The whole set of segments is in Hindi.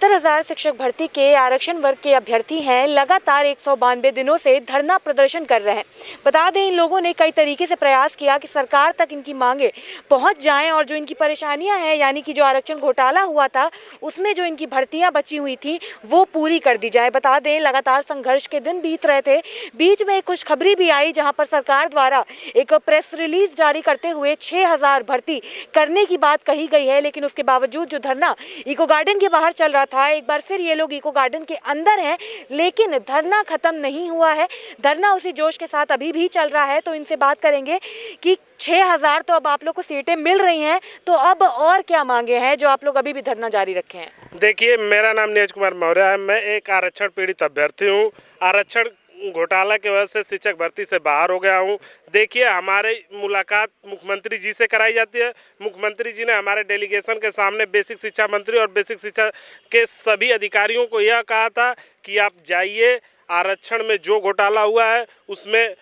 75,000 शिक्षक भर्ती के आरक्षण वर्ग के अभ्यर्थी हैं, लगातार 192 दिनों से धरना प्रदर्शन कर रहे हैं। बता दें, इन लोगों ने कई तरीके से प्रयास किया कि सरकार तक इनकी मांगे पहुंच जाएं और जो इनकी परेशानियां हैं, यानी कि जो आरक्षण घोटाला हुआ था उसमें जो इनकी भर्तियां बची हुई थी वो पूरी कर दी जाए। बता दें, लगातार संघर्ष के दिन बीत रहे थे। बीच में कुछ खबरें भी आई जहाँ पर सरकार द्वारा एक प्रेस रिलीज जारी करते हुए 6,000 भर्ती करने की बात कही गई है, लेकिन उसके बावजूद जो धरना इको गार्डन के बाहर चल रहा था, एक बार फिर ये लोग इको गार्डन के अंदर हैं, लेकिन धरना खत्म नहीं हुआ है। धरना उसी जोश के साथ अभी भी चल रहा है। तो इनसे बात करेंगे कि 6,000 तो अब आप लोग को सीटें मिल रही हैं, तो अब और क्या मांगे हैं जो आप लोग अभी भी धरना जारी रखे हैं? देखिए, मेरा नाम नीरज कुमार मौर्य है। मैं एक आरक्षण पीड़ित अभ्यर्थी हूँ। आरक्षण घोटाला की वजह से शिक्षक भर्ती से बाहर हो गया हूँ। देखिए, हमारे मुलाकात मुख्यमंत्री जी से कराई जाती है। मुख्यमंत्री जी ने हमारे डेलीगेशन के सामने बेसिक शिक्षा मंत्री और बेसिक शिक्षा के सभी अधिकारियों को यह कहा था कि आप जाइए, आरक्षण में जो घोटाला हुआ है उसमें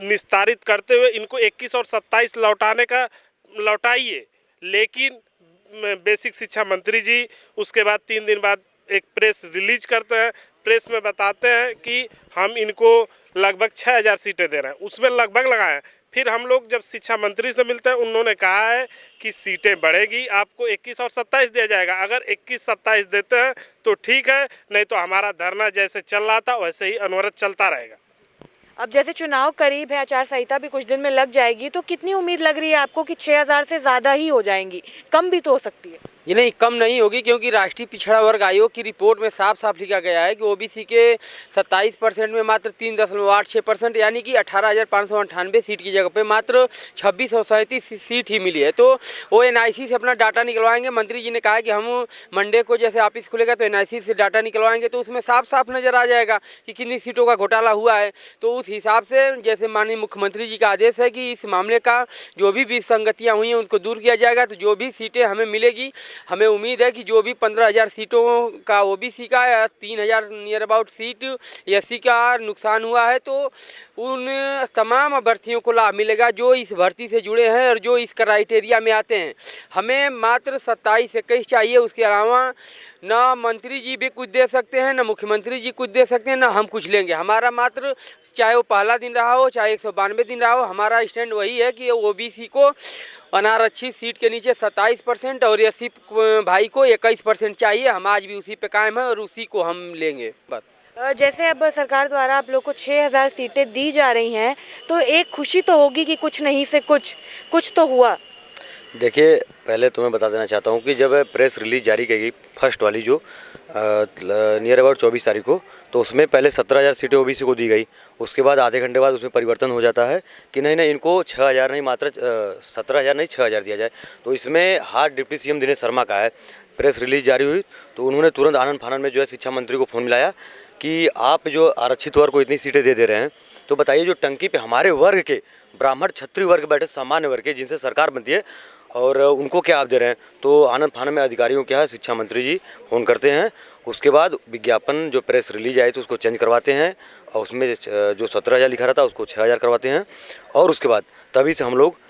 निस्तारित करते हुए इनको 21 और 27 लौटाइए। लेकिन बेसिक शिक्षा मंत्री जी उसके बाद 3 दिन बाद एक प्रेस रिलीज करते हैं। प्रेस में बताते हैं कि हम इनको लगभग 6,000 सीटें दे रहे हैं, उसमें लगभग लगाएं। फिर हम लोग जब शिक्षा मंत्री से मिलते हैं, उन्होंने कहा है कि सीटें बढ़ेगी, आपको 21 और 27 दिया जाएगा। अगर 21-27 देते हैं तो ठीक है, नहीं तो हमारा धरना जैसे चल रहा था वैसे ही अनवरत चलता रहेगा। अब जैसे चुनाव करीब है, आचार संहिता भी कुछ दिन में लग जाएगी, तो कितनी उम्मीद लग रही है आपको कि 6,000 से ज़्यादा ही हो जाएंगी? कम भी तो हो सकती है। ये नहीं, कम नहीं होगी, क्योंकि राष्ट्रीय पिछड़ा वर्ग आयोग की रिपोर्ट में साफ साफ लिखा गया है कि ओबीसी के 27% में मात्र 3.86%, यानी कि 18,598 सीट की जगह पे मात्र 2637 सीट ही मिली है। तो वो एनआईसी से अपना डाटा निकलवाएंगे। मंत्री जी ने कहा कि हम मंडे को जैसे ऑफिस खुलेगा तो एनआईसी से डाटा निकलवाएंगे, तो उसमें साफ साफ नज़र आ जाएगा कि कितनी सीटों का घोटाला हुआ है। तो उस हिसाब से जैसे माननीय मुख्यमंत्री जी का आदेश है कि इस मामले का जो भी विसंगतियाँ हुई हैं उनको दूर किया जाएगा। तो जो भी सीटें हमें मिलेगी, हमें उम्मीद है कि जो भी 15,000 सीटों का ओबीसी का या 3,000 नियर अबाउट सीट एससी का नुकसान हुआ है, तो उन तमाम अभ्यर्थियों को लाभ मिलेगा जो इस भर्ती से जुड़े हैं और जो इस क्राइटेरिया में आते हैं। हमें मात्र 27-21 चाहिए। उसके अलावा ना मंत्री जी भी कुछ दे सकते हैं, ना मुख्यमंत्री जी कुछ दे सकते हैं, ना हम कुछ लेंगे। हमारा मात्र, चाहे वो पहला दिन रहा हो, चाहे 192 दिन रहा हो, हमारा स्टैंड वही है कि ओबीसी को अनारक्षित सीट के नीचे 27% और एससी भाई को 21% चाहिए। हम आज भी उसी पे कायम है और उसी को हम लेंगे बस। जैसे अब सरकार द्वारा आप लोग को 6,000 सीटें दी जा रही हैं, तो एक खुशी तो होगी कि कुछ नहीं से कुछ तो हुआ। देखिए, पहले तो मैं बता देना चाहता हूँ कि जब प्रेस रिलीज जारी की गई फर्स्ट वाली, जो नियर अबाउट 24 तारीख को, तो उसमें पहले 17,000 सीटें ओबीसी को दी गई। उसके बाद आधे घंटे बाद उसमें परिवर्तन हो जाता है कि नहीं इनको 6,000 नहीं, मात्र 17,000 नहीं 6,000 दिया जाए। तो इसमें हाथ डिप्टी सीएम दिनेश शर्मा का है। प्रेस रिलीज जारी हुई तो उन्होंने तुरंत आनन फानन में जो है शिक्षा मंत्री को फ़ोन मिलाया कि आप जो आरक्षित वर्ग को इतनी सीटें दे रहे हैं, तो बताइए जो टंकी पे हमारे वर्ग के ब्राह्मण क्षत्रिय वर्ग बैठे, सामान्य वर्ग के जिनसे सरकार बनती है, और उनको क्या आप दे रहे हैं। तो आनंद फानन में अधिकारियों क्या है, शिक्षा मंत्री जी फ़ोन करते हैं। उसके बाद विज्ञापन जो प्रेस रिलीज आई तो उसको चेंज करवाते हैं और उसमें जो 17,000 लिखा रहता है उसको 6,000 करवाते हैं। और उसके बाद तभी से हम लोग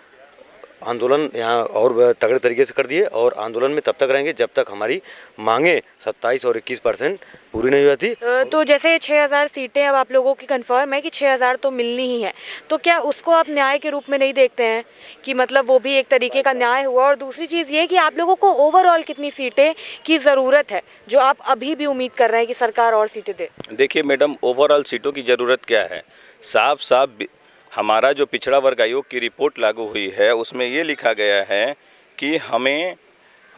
आंदोलन यहाँ और तगड़े तरीके से कर दिए और आंदोलन में तब तक रहेंगे जब तक हमारी मांगे 27 और 21% पूरी नहीं होती। तो जैसे 6,000 सीटें अब आप लोगों की कंफर्म है कि 6,000 तो मिलनी ही है, तो क्या उसको आप न्याय के रूप में नहीं देखते हैं कि मतलब वो भी एक तरीके का न्याय हुआ? और दूसरी चीज़ ये कि आप लोगों को ओवरऑल कितनी सीटें की ज़रूरत है जो आप अभी भी उम्मीद कर रहे हैं कि सरकार और सीटें दे? देखिए मैडम, ओवरऑल सीटों की ज़रूरत क्या है, साफ साफ हमारा जो पिछड़ा वर्ग आयोग की रिपोर्ट लागू हुई है उसमें ये लिखा गया है कि हमें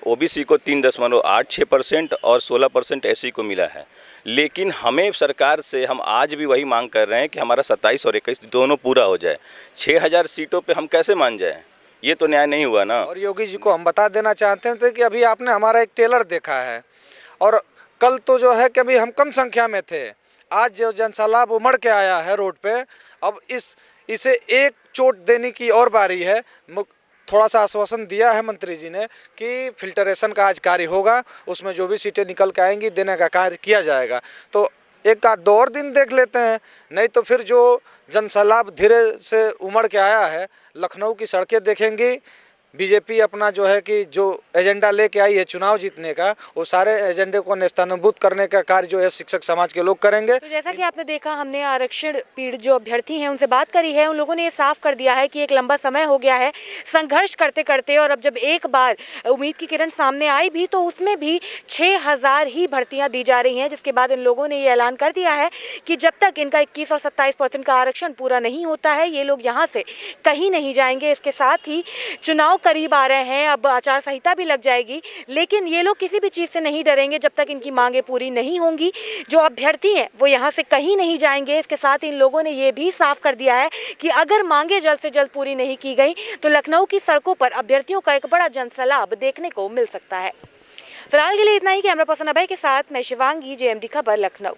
ओबीसी को 3.86% और 16% एससी को मिला है। लेकिन हमें सरकार से हम आज भी वही मांग कर रहे हैं कि हमारा 27 और 21 दोनों पूरा हो जाए। 6,000 सीटों पे हम कैसे मान जाएं? ये तो न्याय नहीं हुआ ना। और योगी जी को हम बता देना चाहते थे कि अभी आपने हमारा एक टेलर देखा है, और कल तो जो है कि अभी हम कम संख्या में थे, आज जो जनसैलाब उमड़ के आया है रोड पे, अब इसे एक चोट देने की और बारी है। थोड़ा सा आश्वासन दिया है मंत्री जी ने कि फिल्टरेशन का आज कार्य होगा, उसमें जो भी सीटें निकल के आएंगी देने का कार्य किया जाएगा। तो एक आध 2 और दिन देख लेते हैं, नहीं तो फिर जो जनसैलाब धीरे से उमड़ के आया है, लखनऊ की सड़कें देखेंगी बीजेपी अपना जो है कि जो एजेंडा लेके आई है चुनाव जीतने का, वो सारे एजेंडे को नेस्तनाबूद करने का कार्य जो है शिक्षक समाज के लोग करेंगे। तो जैसा कि आपने देखा, हमने आरक्षण पीड़ित जो अभ्यर्थी हैं उनसे बात करी है। उन लोगों ने ये साफ कर दिया है कि एक लंबा समय हो गया है संघर्ष करते करते, और अब जब एक बार उम्मीद की किरण सामने आई भी तो उसमें भी 6000 ही भर्तियां दी जा रही हैं, जिसके बाद इन लोगों ने ये ऐलान कर दिया है कि जब तक इनका 21 और 27% का आरक्षण पूरा नहीं होता है ये लोग यहाँ से कहीं नहीं जाएंगे। इसके साथ ही चुनाव करीब आ रहे हैं, अब आचार संहिता भी लग जाएगी, लेकिन ये लोग किसी भी चीज़ से नहीं डरेंगे जब तक इनकी मांगें पूरी नहीं होंगी। जो अभ्यर्थी हैं वो यहाँ से कहीं नहीं जाएंगे। इसके साथ इन लोगों ने ये भी साफ कर दिया है कि अगर मांगें जल्द से जल्द पूरी नहीं की गई तो लखनऊ की सड़कों पर अभ्यर्थियों का एक बड़ा जनसैलाब देखने को मिल सकता है। फिलहाल के लिए इतना ही। कैमरा पर्सन अभय के साथ मैं शिवांगी, JMD खबर, लखनऊ।